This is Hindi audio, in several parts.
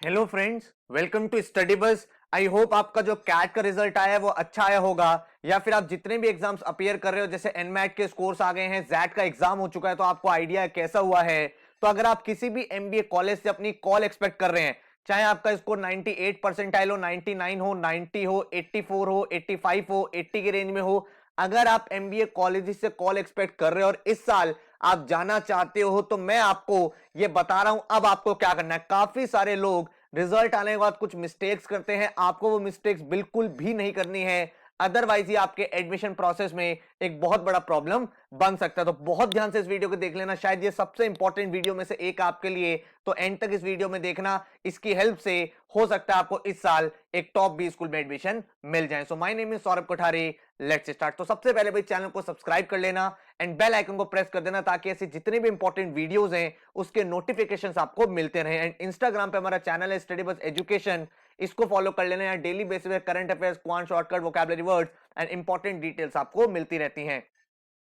Hello friends, welcome to study bus. I hope आपका जो कैट का रिजल्ट आया है वो अच्छा आया होगा, या फिर आप जितने भी एग्जाम्स अपीयर कर रहे हो, जैसे एनमैट के स्कोर्स आ गए हैं, जैट का एग्जाम हो चुका है, तो आपको आइडिया कैसा हुआ है। तो अगर आप किसी भी एमबीए कॉलेज से अपनी कॉल एक्सपेक्ट कर रहे हैं, चाहे आपका स्कोर 98 परसेंटाइल हो, 99 हो, 90 हो, 84 हो, 85 हो, 80 के रेंज में हो, अगर आप एमबीए कॉलेज से कॉल एक्सपेक्ट कर रहे हो और इस साल आप जाना चाहते हो, तो मैं आपको ये बता रहा हूं अब आपको क्या करना है। काफी सारे लोग रिजल्ट आने के बाद कुछ मिस्टेक्स करते हैं, आपको वो मिस्टेक्स बिल्कुल भी नहीं करनी है, अदरवाइज ये आपके एडमिशन प्रोसेस में एक बहुत बड़ा प्रॉब्लम बन सकता है। तो बहुत ध्यान से इस वीडियो को देख लेना, शायद ये सबसे इंपॉर्टेंट वीडियो में से एक आपके लिए, तो एंड तक इस वीडियो में देखना। इसकी हेल्प से हो सकता है आपको इस साल एक टॉप 20 स्कूल में एडमिशन मिल जाए। So my name is Saurabh Kothari, let's start. तो सबसे पहले भाई चैनल को सब्सक्राइब कर लेना एंड बेल आइकन को प्रेस कर देना, ताकि ऐसे जितने भी इंपॉर्टेंट वीडियोस हैं उसके नोटिफिकेशंस आपको मिलते रहे। एंड इंस्टाग्राम पे हमारा चैनल है स्टडी बस एजुकेशन, इसको फॉलो कर लेना है। डेली बेसिस पे current affairs, quant, shortcut, vocabulary words and important details आपको मिलती रहती हैं।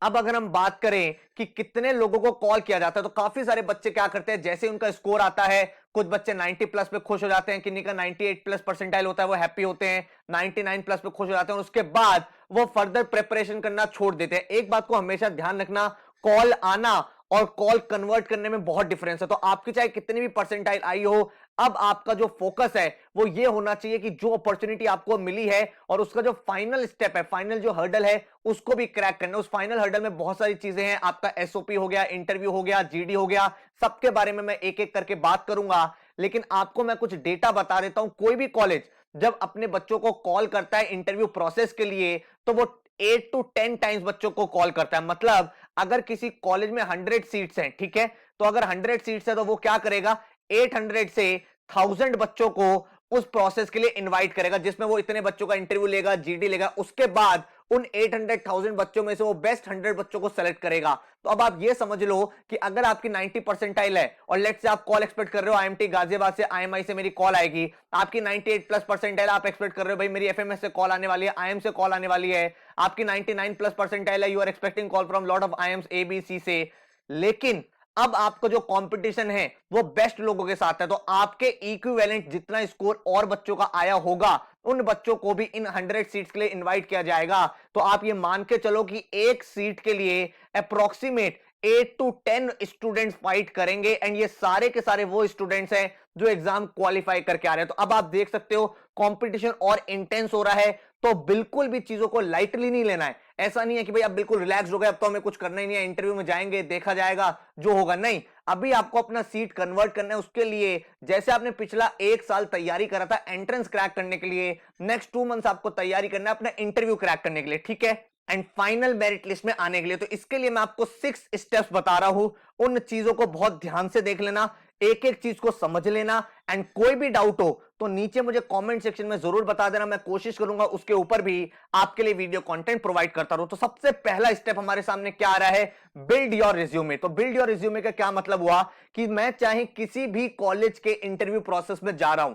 अब अगर हम बात करें कि कितने लोगों को कॉल किया जाता है, तो काफी सारे बच्चे क्या करते हैं, जैसे उनका स्कोर आता है, कुछ बच्चे 90 प्लस पे खुश हो जाते हैं, किन्हीं का 98 प्लस परसेंटाइल होता है, वो हैप्पी होते हैं, 99 प्लस पे खुश हो जाते हैं, और उसके बाद वो फर्दर प्रिपरेशन करना छोड़ देते हैं। एक बात को हमेशा ध्यान रखना, कॉल आना और कॉल कन्वर्ट करने में बहुत डिफरेंस है। तो आपकी चाहे कितनी भी परसेंटाइल आई हो, अब आपका जो फोकस है वो ये होना चाहिए कि जो अपॉर्चुनिटी आपको मिली है और उसका जो फाइनल स्टेप है, फाइनल जो हर्डल है, उसको भी क्रैक करना। उस फाइनल हर्डल में बहुत सारी चीजें हैं, आपका एसओपी हो गया, इंटरव्यू हो गया, जीडी हो गया, सबके बारे में मैं एक एक करके बात करूंगा। लेकिन आपको मैं कुछ डेटा बता देता हूं। कोई भी कॉलेज जब अपने बच्चों को कॉल करता है इंटरव्यू प्रोसेस के लिए, तो वो 8 to 10 टाइम्स बच्चों को कॉल करता है। मतलब अगर किसी कॉलेज में 100 सीट्स हैं, ठीक है, तो अगर 100 सीट्स है तो वो क्या करेगा, 800 से 1000 बच्चों को उस प्रोसेस के लिए इनवाइट करेगा, जिसमें वो इतने बच्चों का इंटरव्यू लेगा, जीडी लेगा। उसके बाद उन 800,000 बच्चों में से वो बेस्ट 100 बच्चों को सेलेक्ट करेगा। तो अब आप ये समझ लो कि अगर आपकी 90 परसेंटाइल है और लेट्स से आप कॉल एक्सपेक्ट कर रहे हो आईएमटी गाजियाबाद से, आईएमआई से मेरी कॉल आएगी, आपकी 98 प्लस परसेंटाइल आप एक्सपेक्ट कर रहे हो, भाई मेरी एफएमएस से कॉल आने वाली है, आईएम से कॉल आने वाली है, आपकी 99 प्लस परसेंटाइल है, you are expecting call from lot of IIMs A B C से। लेकिन अब आपका जो कंपटीशन है वो बेस्ट लोगों के साथ है, तो आपके इक्विवेलेंट जितना स्कोर और बच्चों का आया होगा, उन बच्चों को भी इन 100 सीट्स के लिए इनवाइट किया जाएगा। तो आप ये मान के चलो कि एक सीट के लिए अप्रोक्सीमेट 8 to 10 स्टूडेंट्स फाइट करेंगे, एंड ये सारे के सारे वो स्टूडेंट्स हैं जो एग्जाम क्वालिफाई करके आ रहे हैं। तो अब आप देख सकते हो कंपटीशन और इंटेंस हो रहा है, तो बिल्कुल भी चीजों को लाइटली नहीं लेना है। ऐसा नहीं है कि भाई अब बिल्कुल रिलैक्स हो गए, अब तो हमें कुछ करना ही नहीं है, इंटरव्यू में जाएंगे, देखा जाएगा जो होगा। नहीं, अभी आपको अपना सीट कन्वर्ट करना है। उसके लिए जैसे आपने पिछला एक साल तैयारी करा था एंट्रेंस क्रैक करने के लिए, नेक्स्ट 2 मंथ्स आपको तैयारी करना है अपना इंटरव्यू क्रैक करने के लिए, ठीक है, एंड फाइनल मेरिट लिस्ट में आने के लिए। तो इसके लिए मैं आपको 6 स्टेप्स बता रहा हूं, उन चीजों को बहुत ध्यान से देख लेना, एक एक चीज को समझ लेना। एंड कोई भी डाउट हो तो नीचे मुझे कमेंट सेक्शन में जरूर बता देना, मैं कोशिश करूंगा उसके ऊपर भी आपके लिए वीडियो कंटेंट प्रोवाइड करता रहूं। तो सबसे पहला स्टेप हमारे सामने क्या आ रहा है, बिल्ड योर रिज्यूमे। तो बिल्ड योर रिज्यूमे का क्या मतलब हुआ कि मैं चाहे किसी भी कॉलेज के इंटरव्यू प्रोसेस में जा रहा हूं,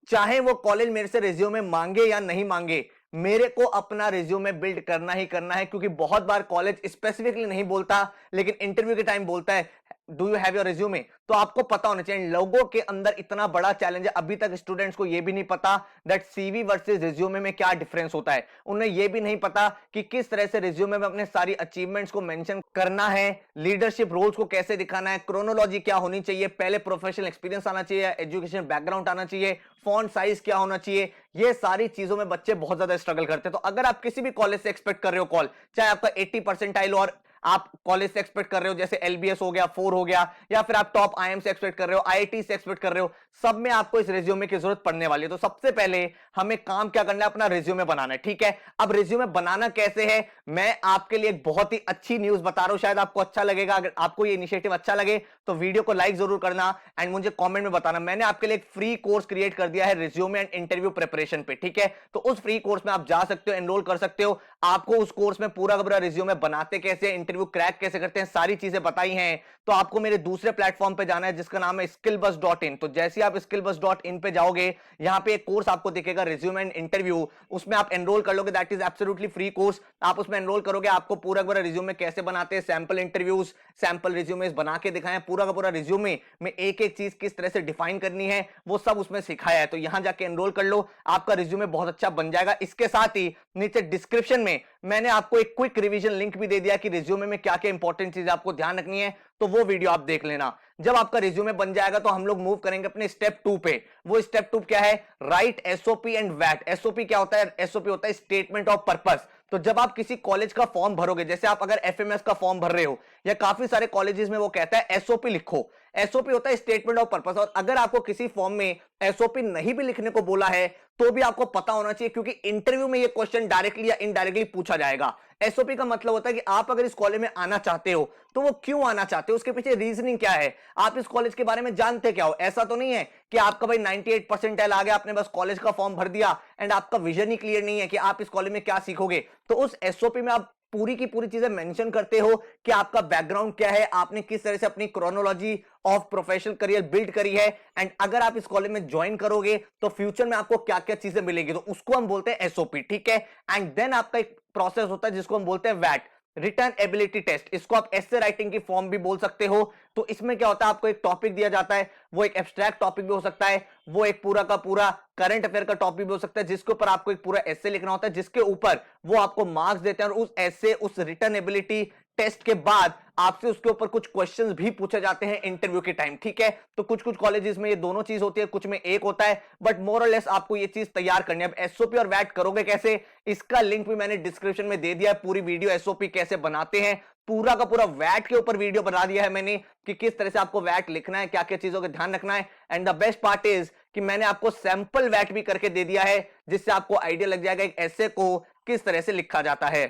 चाहे वो कॉलेज मेरे से रिज्यूमे मांगे या नहीं मांगे, मेरे को अपना रिज्यूमे बिल्ड करना ही करना है। क्योंकि बहुत बार कॉलेज स्पेसिफिकली नहीं बोलता, लेकिन इंटरव्यू के टाइम बोलता है do you have your resume. तो आपको पता होना चाहिए। लोगों के अंदर इतना बड़ा चैलेंज है, अभी तक स्टूडेंट्स को यह भी नहीं पता दैट सीवी वर्सेस रिज्यूमे में क्या डिफरेंस होता है। उन्हें यह भी नहीं पता कि किस तरह से रिज्यूमे में अपने सारी अचीवमेंट्स को मेंशन करना है, लीडरशिप रोल्स को कैसे दिखाना है, क्रोनोलॉजी क्या होनी चाहिए, पहले प्रोफेशनल एक्सपीरियंस आना चाहिए, एजुकेशन बैकग्राउंड आना चाहिए, फॉन्ट साइज क्या होना चाहिए। ये सारी चीजों में बच्चे बहुत ज्यादा स्ट्रगल करते हैं। तो अगर आप किसी भी कॉलेज से एक्सपेक्ट कर रहे हो कॉल, चाहे आपका 80 परसेंटाइल और आप कॉलेज से एक्सपेक्ट कर रहे हो, जैसे एलबीएस हो गया, 4 हो गया, या फिर आप टॉप आईएम से एक्सपेक्ट कर रहे हो, आईआईटी से एक्सपेक्ट कर रहे हो, सब में आपको इस रिज्यूमे की जरूरत पड़ने वाली है। तो सबसे पहले हमें काम क्या करना है, अपना रिज्यूमे बनाना है, ठीक है। अब रिज्यूमे बनाना कैसे है, मैं आपके लिए एक बहुत ही अच्छी न्यूज बता रहा हूं, शायद आपको अच्छा लगेगा। अगर आपको ये इनिशिएटिव अच्छा लगे तो वीडियो को लाइक जरूर करना एंड मुझे कमेंट में बताना। मैंने आपके लिए एक फ्री कोर्स क्रिएट कर दिया है रिज्यूमे एंड इंटरव्यू प्रिपरेशन पे, ठीक है। तो उस फ्री कोर्स में आप जा सकते हो, एनरोल कर सकते हो। आपको उस कोर्स में पूरा का पूरा रिज्यूमे बनाते कैसे, इंटरव्यू क्रैक कैसे करते हैं, सारी चीजें बताई हैं, तो आपको मेरे दूसरे प्लेटफॉर्म पे जाना है जिसका नाम है skillbus.in। तो जैसे आप skillbus.in पे जाओगे, यहाँ पे एक कोर्स आपको दिखेगा रिज्यूमे एंड इंटरव्यू, उसमें आप एनरोल कर लोगे। That is absolutely free course. आप उसमें एनरोल करोगे, आपको पूरा पूरा रिज्यूमे कैसे बनाते हैं, सैंपल इंटरव्यूज, सैंपल रिज्यूमे बना के दिखाएं, पूरा का पूरा रिज्यूमे में एक एक चीज किस तरह से डिफाइन करनी है वो सब उसमें सिखाया है। तो यहां जाके एनरोल कर लो, आपका रिज्यूमे बहुत अच्छा बन जाएगा। इसके साथ ही नीचे डिस्क्रिप्शन में मैंने आपको एक क्विक रिवीजन लिंक भी दे दिया कि रिज्यूमे में क्या क्या इंपॉर्टेंट चीजें आपको ध्यान रखनी है, तो वो वीडियो आप देख लेना। जब आपका रिज्यूमे बन जाएगा तो हम लोग मूव करेंगे अपने स्टेप 2 पे। वो स्टेप 2 क्या है? राइट एसओपी एंड वैट। एसओपी क्या होता है? एसओपी होता है स्टेटमेंट ऑफ पर्पस। तो जब आप किसी कॉलेज का फॉर्म भरोगे, जैसे आप अगर एफएमएस का फॉर्म भर रहे हो या काफी सारे कॉलेजेस में वो कहता है एसओपी लिखो। एसओपी होता है स्टेटमेंट ऑफ पर्पस। और अगर आपको किसी फॉर्म में एसओपी नहीं भी लिखने को बोला है तो भी आपको पता होना चाहिए, क्योंकि इंटरव्यू में ये क्वेश्चन डायरेक्टली या इनडायरेक्टली पूछा जाएगा। एसओपी का मतलब होता है कि आप अगर इस कॉलेज में आना चाहते हो तो वो क्यों आना चाहते हो, उसके पीछे रीजनिंग क्या है, आप इस कॉलेज के बारे में जानते क्या हो। ऐसा तो नहीं है कि आपका भाई 98 परसेंटाइल आ गया, आपने बस कॉलेज का फॉर्म भर दिया एंड आपका विजन ही क्लियर नहीं है कि आप इस कॉलेज में क्या सीखोगे। तो उस एसओपी में आप पूरी की पूरी चीजें मेंशन करते हो कि आपका बैकग्राउंड क्या है, आपने किस तरह से अपनी chronology of professional career build करी है, एंड अगर आप इस कॉलेज में ज्वाइन करोगे तो फ्यूचर में आपको क्या क्या चीजें मिलेगी, तो उसको हम बोलते हैं एसओपी। ठीक है। एंड देन आपका एक प्रोसेस होता है जिसको हम बोलते हैं वैट, रिटर्न एबिलिटी टेस्ट। इसको आप एसे राइटिंग की फॉर्म भी बोल सकते हो। तो इसमें क्या होता है, आपको एक टॉपिक दिया जाता है, वो एक एब्स्ट्रैक्ट टॉपिक भी हो सकता है, वो एक पूरा का पूरा करंट अफेयर का टॉपिक भी हो सकता है, जिसके ऊपर आपको एक पूरा एसे लिखना होता है, जिसके ऊपर वो आपको मार्क्स देते हैं। और उस एसे, उस रिटर्न एबिलिटी टेस्ट के बाद आपसे उसके ऊपर कुछ क्वेश्चंस भी पूछे जाते हैं इंटरव्यू के टाइम। ठीक है। तो कुछ कुछ कॉलेजेस में ये दोनों चीज होती है, कुछ में एक होता है, बट मोर और लेस आपको ये चीज तैयार करनी है। अब एसओपी और वैट करोगे कैसे, इसका लिंक भी मैंने डिस्क्रिप्शन में दे दिया है। पूरी वीडियो एसओपी कैसे बनाते हैं, पूरा का पूरा वैट के ऊपर वीडियो बना दिया है मैंने कि किस तरह से आपको वैट लिखना है, क्या क्या चीजों का ध्यान रखना है। And the best part is कि मैंने आपको सैंपल वैट भी करके दे दिया है, जिससे आपको आइडिया लग जाएगा एक ऐसे को किस तरह से लिखा जाता है।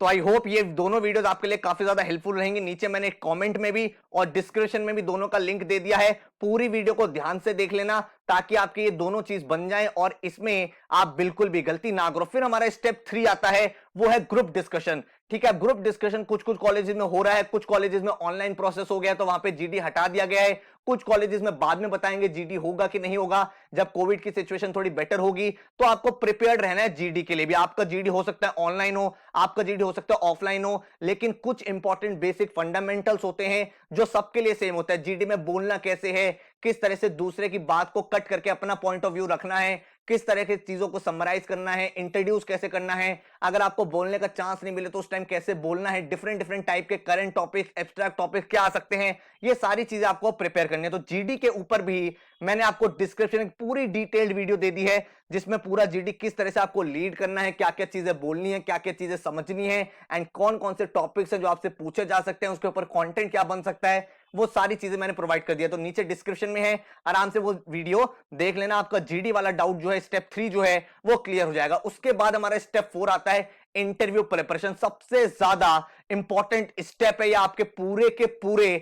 तो आई होप ये दोनों वीडियोस आपके लिए काफी ज्यादा हेल्पफुल रहेंगे। नीचे मैंने कमेंट में भी और डिस्क्रिप्शन में भी दोनों का लिंक दे दिया है। पूरी वीडियो को ध्यान से देख लेना ताकि आपकी ये दोनों चीज बन जाए और इसमें आप बिल्कुल भी गलती ना करो। फिर हमारा स्टेप 3 आता है, वो है ग्रुप डिस्कशन। ठीक है। ग्रुप डिस्कशन कुछ कुछ कॉलेजेस में हो रहा है, कुछ कॉलेजेस में ऑनलाइन प्रोसेस हो गया तो वहां पे जीडी हटा दिया गया है। कुछ कॉलेजेस में बाद में बताएंगे जीडी होगा कि नहीं होगा, जब कोविड की सिचुएशन थोड़ी बेटर होगी। तो आपको प्रिपेयर्ड रहना है जीडी के लिए भी। आपका जीडी हो सकता है ऑनलाइन हो, आपका जीडी हो सकता है ऑफलाइन हो, लेकिन कुछ इंपॉर्टेंट बेसिक फंडामेंटल्स होते हैं जो सबके लिए सेम होता है। जीडी में बोलना कैसे है, किस तरह से दूसरे की बात को कट करके अपना पॉइंट ऑफ व्यू रखना है, किस तरह की चीजों को समराइज करना है, इंट्रोड्यूस कैसे करना है, अगर आपको बोलने का चांस नहीं मिले तो उस टाइम कैसे बोलना है, डिफरेंट डिफरेंट टाइप के करंट टॉपिक, एब्स्ट्रैक्ट टॉपिक क्या आ सकते हैं, ये सारी चीजें आपको प्रिपेयर करनी है। तो जीडी के ऊपर भी मैंने आपको डिस्क्रिप्शन में पूरी डिटेल्ड वीडियो दे दी है, जिसमें पूरा जीडी किस तरह से आपको लीड करना है, क्या क्या चीजें बोलनी है, क्या क्या चीजें समझनी है, एंड कौन कौन से टॉपिक्स हैं जो आपसे पूछे जा सकते हैं, उसके ऊपर कंटेंट क्या बन सकता है, वो सारी चीजें मैंने प्रोवाइड कर दिया। तो नीचे डिस्क्रिप्शन में है, आराम से वो वीडियो देख लेना। आपका जीडी वाला डाउट जो है स्टेप 3 जो है वो क्लियर हो जाएगा। उसके बाद हमारा स्टेप 4 आता है इंटरव्यू प्रिपरेशन। सबसे ज्यादा इंपॉर्टेंट स्टेप है ये आपके पूरे के पूरे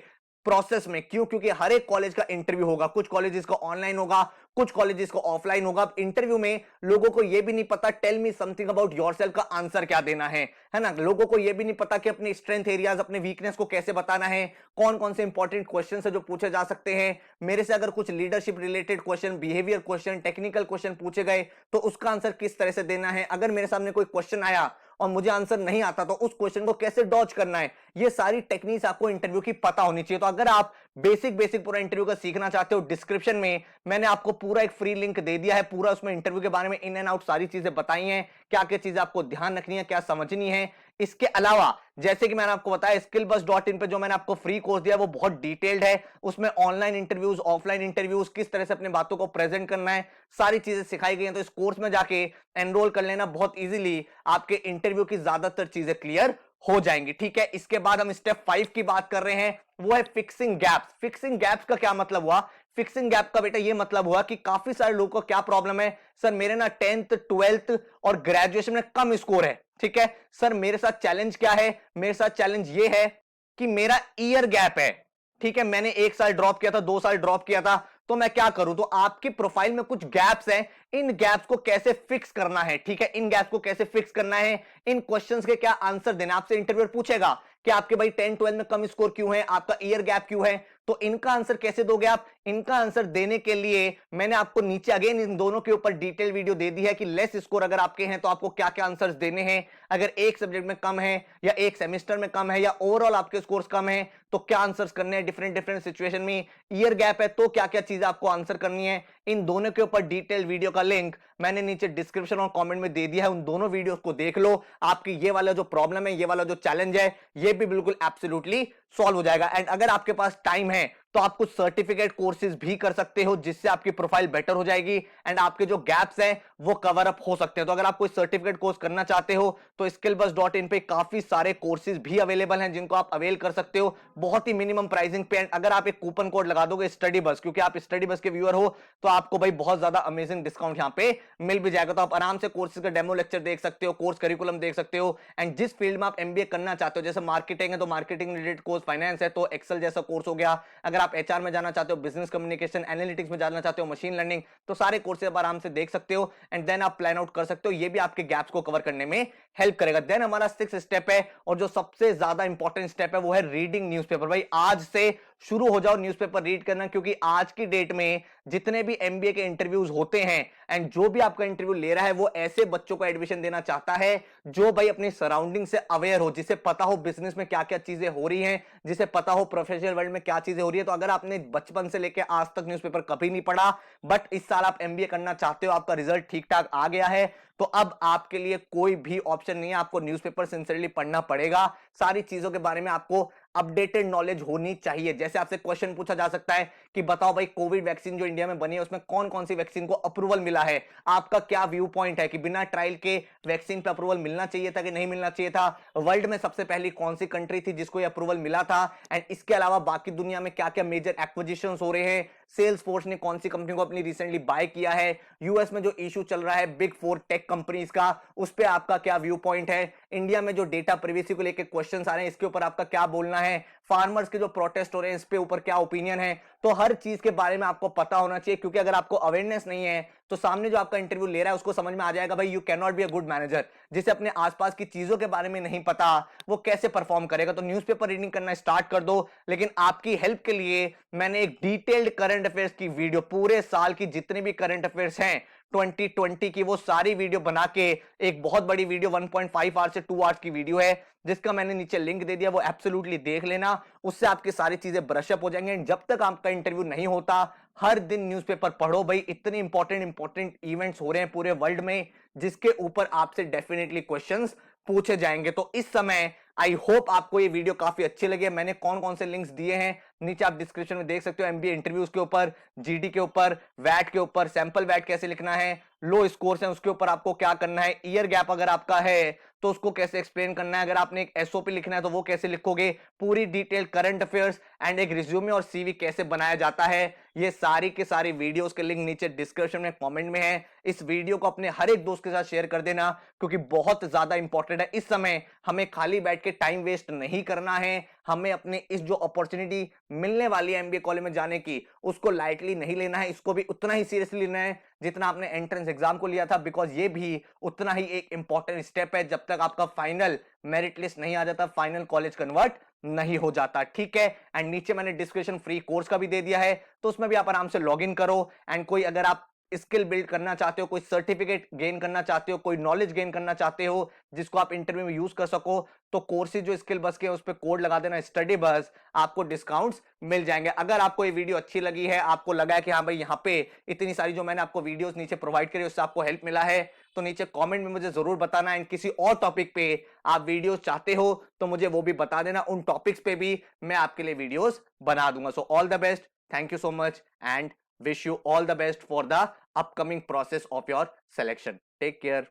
प्रोसेस में। क्यों? क्योंकि हर एक कॉलेज का इंटरव्यू होगा, कुछ कॉलेजेस का ऑनलाइन होगा, कुछ कॉलेजेस को ऑफलाइन होगा। अब इंटरव्यू में लोगों को यह भी नहीं पता tell me something about yourself का आंसर क्या देना है ना। लोगों को यह भी नहीं पता कि अपनी स्ट्रेंथ एरियाज, अपने वीकनेस को कैसे बताना है, कौन कौन से इंपॉर्टेंट क्वेश्चन है जो पूछे जा सकते हैं। मेरे से अगर कुछ leadership related question, behaviour question, technical question पूछे गए तो उसका आंसर किस तरह से देना है। अगर मेरे सामने कोई क्वेश्चन आया और मुझे आंसर नहीं आता तो उस क्वेश्चन को कैसे डॉज करना है, ये सारी टेक्निक्स आपको इंटरव्यू की पता होनी चाहिए। तो अगर आप बेसिक पूरा इंटरव्यू का सीखना चाहते हो, डिस्क्रिप्शन में मैंने आपको पूरा एक फ्री लिंक दे दिया है। पूरा उसमें इंटरव्यू के बारे में इन एंड आउट सारी चीजें बताई हैं, क्या क्या चीजें आपको ध्यान रखनी है, क्या समझनी है। इसके अलावा जैसे कि मैंने आपको बताया skillbus.in पे जो मैंने आपको फ्री कोर्स दिया वो बहुत डिटेल्ड है। उसमें ऑनलाइन इंटरव्यूज, ऑफलाइन इंटरव्यूज, किस तरह से अपने बातों को प्रेजेंट करना है, सारी चीजें सिखाई गई हैं। तो इस कोर्स में जाके एनरोल कर लेना, बहुत इजीली आपके इंटरव्यू की ज्यादातर चीजें क्लियर हो जाएंगी। ठीक है। इसके बाद हम स्टेप 5 की बात कर रहे हैं, वो है फिक्सिंग गैप्स। फिक्सिंग गैप्स का क्या मतलब हुआ? फिक्सिंग गैप का बेटा ये मतलब हुआ कि काफी सारे लोगों को क्या प्रॉब्लम है, सर मेरे ना 10th 12th और ग्रेजुएशन में कम स्कोर है। ठीक है सर, मेरे साथ चैलेंज क्या है? मेरे साथ चैलेंज ये है कि मेरा ईयर गैप है। ठीक है, मैंने 1 साल ड्रॉप किया था, 2 साल ड्रॉप किया था, तो मैं क्या करूं? तो आपकी प्रोफाइल में कुछ गैप्स हैं, इन गैप्स को कैसे फिक्स करना है। ठीक है, इन गैप्स को कैसे फिक्स करना है, इन क्वेश्चंस के क्या आंसर देना, आपसे इंटरव्यूअर पूछेगा कि आपके भाई 10-12 में कम स्कोर क्यों है, आपका ईयर गैप क्यों है, तो इनका आंसर कैसे दोगे आप? इनका आंसर देने के लिए मैंने आपको नीचे अगेन इन दोनों के ऊपर डिटेल वीडियो दे दी है कि लेस स्कोर अगर आपके हैं तो आपको क्या क्या आंसर्स देने हैं, अगर एक सब्जेक्ट में कम है या एक सेमेस्टर में कम है या ओवरऑल आपके स्कोर्स कम है तो क्या आंसर्स करने हैं डिफरेंट डिफरेंट सिचुएशन में, ईयर गैप है तो क्या क्या चीजें आपको आंसर करनी है। इन दोनों के ऊपर डिटेल वीडियो का लिंक मैंने नीचे डिस्क्रिप्शन और कमेंट में दे दिया है, उन दोनों वीडियोस को देख लो। आपकी ये वाला जो प्रॉब्लम है, ये वाला जो चैलेंज है, ये भी बिल्कुल एब्सोल्युटली सॉल्व हो जाएगा। एंड अगर आपके पास टाइम है तो आप कुछ सर्टिफिकेट कोर्सेज भी कर सकते हो जिससे आपकी प्रोफाइल बेटर हो जाएगी एंड आपके जो गैप्स हैं वो कवर अप हो सकते हैं। तो अगर आप कोई सर्टिफिकेट कोर्स करना चाहते हो तो skillbuzz.in पे काफी सारे कोर्सेज भी अवेलेबल हैं जिनको आप अवेल कर सकते हो बहुत ही मिनिमम प्राइसिंग पे। एंड अगर आप एक कूपन कोड लगा दोगे स्टडी बस, क्योंकि आप स्टडी बस के व्यूअर हो, तो आपको भाई बहुत ज्यादा अमेजिंग डिस्काउंट यहाँ पे मिल भी जाएगा। तो आप आराम से कोर्सेज का डेमो लेक्चर देख सकते हो, कोर्स करिकुलम देख सकते हो। एंड जिस फील्ड में आप एमबीए करना चाहते हो, जैसे मार्केटिंग है तो मार्केटिंग रिलेटेड कोर्स, फाइनेंस है तो एक्सेल जैसा कोर्स हो गया, अगर आप एचआर में जाना चाहते हो, बिजनेस कम्युनिकेशन एनालिटिक्स में जाना चाहते हो, मशीन लर्निंग, तो सारे कोर्सेज आप आराम से देख सकते हो एंड देन आप प्लान आउट कर सकते हो। ये भी आपके गैप्स को कवर करने में हेल्प करेगा। देन हमारा 6th स्टेप है और जो सबसे ज्यादा इंपॉर्टेंट स्टेप है वो है रीडिंग न्यूज़पेपर। भाई आज से शुरू हो जाओ न्यूज़पेपर रीड करना, क्योंकि आज की डेट में जितने भी एमबीए के इंटरव्यूज होते हैं एंड जो भी आपका इंटरव्यू ले रहा है वो ऐसे बच्चों को एडमिशन देना चाहता है जो भाई अपनी सराउंडिंग से अवेयर हो, जिसे पता हो बिजनेस में क्या क्या चीजें हो रही हैं, जिसे पता हो प्रोफेशनल वर्ल्ड में क्या चीजें हो रही है। तो अगर आपने बचपन से लेकर आज तक न्यूज़पेपर कभी नहीं पढ़ा बट इस साल आप एमबीए करना चाहते हो, आपका रिजल्ट ठीक ठाक आ गया है, तो अब आपके लिए कोई भी ऑप्शन नहीं है, आपको न्यूज़पेपर सिंसियरली पढ़ना पड़ेगा। सारी चीजों के बारे में आपको अपडेटेड नॉलेज होनी चाहिए। जैसे आपसे क्वेश्चन पूछा जा सकता है कि बताओ भाई कोविड वैक्सीन जो इंडिया में बनी है उसमें कौन कौन सी वैक्सीन को अप्रूवल मिला है, आपका क्या व्यू पॉइंट है कि बिना ट्रायल के वैक्सीन पे अप्रूवल मिलना चाहिए था कि नहीं मिलना चाहिए था, वर्ल्ड में सबसे पहली कौन सी कंट्री थी जिसको ये अप्रूवल मिला था, एंड इसके अलावा बाकी दुनिया में क्या क्या मेजर एक्विजिशंस हो रहे हैं, सेल्स फोर्स ने कौन सी कंपनी को अपनी रिसेंटली बाय किया है, यूएस में जो इशू चल रहा है बिग 4 टेक कंपनीज का उस पर आपका क्या व्यू पॉइंट है, इंडिया में जो डेटा प्रिवेसी को लेकर क्वेश्चन आ रहे हैं इसके ऊपर आपका क्या बोलना है, फार्मर्स के जो प्रोटेस्ट हो रहे हैं इस पे ऊपर क्या ओपिनियन है। तो हर चीज के बारे में आपको पता होना चाहिए, क्योंकि अगर आपको अवेयरनेस नहीं है तो सामने जो आपका इंटरव्यू ले रहा है उसको समझ में आ जाएगा भाई you can not be a good manager, जिसे अपने आसपास की चीजों के बारे में नहीं पता वो कैसे परफॉर्म करेगा। तो न्यूज़पेपर रीडिंग करना स्टार्ट कर दो। लेकिन आपकी हेल्प के लिए मैंने एक डिटेल्ड करंट अफेयर्स की वीडियो, पूरे साल की जितनी भी करंट अफेयर्स हैं 2020 की, वो सारी वीडियो बना के एक बहुत बड़ी वीडियो 1.5 आवर्स से 2 आवर्स की वीडियो है जिसका मैंने नीचे लिंक दे दिया, वो एब्सोल्युटली देख लेना, उससे आपकी सारी चीजें ब्रश अप हो जाएंगे। जब तक आपका इंटरव्यू नहीं होता हर दिन न्यूज़पेपर पढ़ो भाई, इतने इंपॉर्टेंट इवेंट्स हो रहे हैं पूरे वर्ल्ड में जिसके ऊपर आपसे डेफिनेटली क्वेश्चंस पूछे जाएंगे। तो इस समय आई होप आपको ये वीडियो काफी अच्छी लगी। मैंने कौन कौन से लिंक्स दिए हैं नीचे आप डिस्क्रिप्शन में देख सकते हो, एमबीए इंटरव्यूज के ऊपर, जीडी के ऊपर, वैट के ऊपर, सैंपल वैट कैसे लिखना है, लो स्कोर्स है उसके ऊपर आपको क्या करना है, ईयर गैप अगर आपका है तो उसको कैसे एक्सप्लेन करना है, अगर आपने एक एसओपी लिखना है तो वो कैसे लिखोगे, पूरी डिटेल करंट अफेयर्स एंड एक रिज्यूमे और सीवी कैसे बनाया जाता है, ये सारी के सारी वीडियोस के लिंक नीचे डिस्क्रिप्शन में कमेंट में है। इस वीडियो को अपने हर एक दोस्त के साथ शेयर कर देना क्योंकि बहुत ज्यादा इंपॉर्टेंट है। इस समय हमें खाली बैठ के टाइम वेस्ट नहीं करना है, हमें अपने इस जो अपॉर्चुनिटी मिलने वाली है एमबीए कॉलेज में जाने की उसको लाइटली नहीं लेना है, इसको भी उतना ही सीरियसली लेना है जितना आपने एंट्रेंस एग्जाम को लिया था, बिकॉज ये भी उतना ही एक इंपॉर्टेंट स्टेप है जब तक आपका फाइनल मेरिट लिस्ट नहीं आ जाता, फाइनल कॉलेज कन्वर्ट नहीं हो जाता। ठीक है, एंड नीचे मैंने डिस्क्रिप्शन फ्री कोर्स का भी दे दिया है तो उसमें भी आप आराम से लॉग इन करो। एंड कोई अगर आप स्किल बिल्ड करना चाहते हो, कोई सर्टिफिकेट गेन करना चाहते हो, कोई नॉलेज गेन करना चाहते हो जिसको आप इंटरव्यू में यूज कर सको, तो कोर्सेज जो स्किल बस के उस पर कोड लगा देना स्टडी बस, आपको डिस्काउंट्स मिल जाएंगे। अगर आपको ये वीडियो अच्छी लगी है, आपको लगा है कि हाँ भाई यहाँ पे इतनी सारी जो मैंने आपको वीडियोस नीचे प्रोवाइड करी उससे आपको हेल्प मिला है, तो नीचे कमेंट में मुझे जरूर बताना। एंड किसी और टॉपिक पे आप वीडियोस चाहते हो तो मुझे वो भी बता देना, उन टॉपिक्स पे भी मैं आपके लिए वीडियोस बना दूंगा। So all the best, thank you so much and wish you all the best for the upcoming process of your selection. Take care.